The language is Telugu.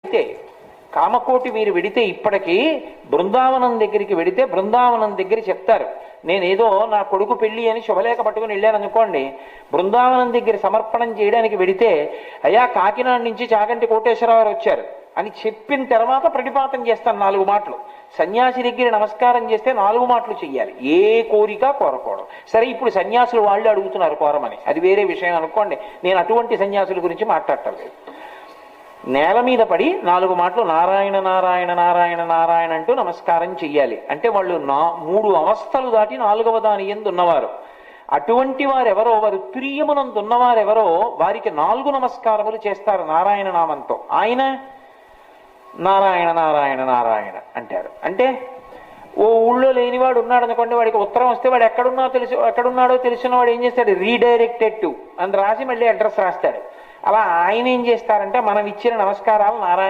వెడితే కామకోటి మీరు వెడితే ఇప్పటికీ బృందావనం దగ్గరికి వెడితే బృందావనం దగ్గర చెప్తారు. నేనేదో నా కొడుకు పెళ్లి అని శుభలేఖ పట్టుకుని వెళ్ళాను అనుకోండి, బృందావనం దగ్గర సమర్పణం చేయడానికి వెడితే అయ్యా కాకినాడ నుంచి చాగంటి కోటేశ్వరరావు వచ్చారు అని చెప్పిన తర్వాత ప్రతిపాతం చేస్తాను 4 మాటలు. సన్యాసి దగ్గర నమస్కారం చేస్తే 4 మాటలు చెయ్యాలి, ఏ కోరిక కోరకూడదు. సరే, ఇప్పుడు సన్యాసులు వాళ్ళు అడుగుతున్నారు కోరమని, అది వేరే విషయం అనుకోండి. నేను అటువంటి సన్యాసుల గురించి మాట్లాడటం లేదు. నేల మీద పడి 4 మాటలు నారాయణ నారాయణ నారాయణ నారాయణ అంటూ నమస్కారం చెయ్యాలి. అంటే వాళ్ళు 3 అవస్థలు దాటి 4వ దాని యందు ఉన్నవారు. అటువంటి వారెవరో, వారు ప్రియమునందున్నవారెవరో వారికి 4 నమస్కారములు చేస్తారు నారాయణ నామంతో. ఆయన నారాయణ నారాయణ నారాయణ అంటారు. అంటే ఓ ఊళ్ళో లేనివాడు ఉన్నాడు అనుకోండి, వాడికి ఉత్తరం వస్తే వాడు ఎక్కడున్నాడో తెలిసిన వాడు ఏం చేస్తాడు, రీడైరెక్టెడ్ టు అని రాసి మళ్ళీ అడ్రస్ రాస్తాడు. అలా ఆయన ఏం చేస్తారంటే మనం ఇచ్చిన నమస్కారాలు నారాయణ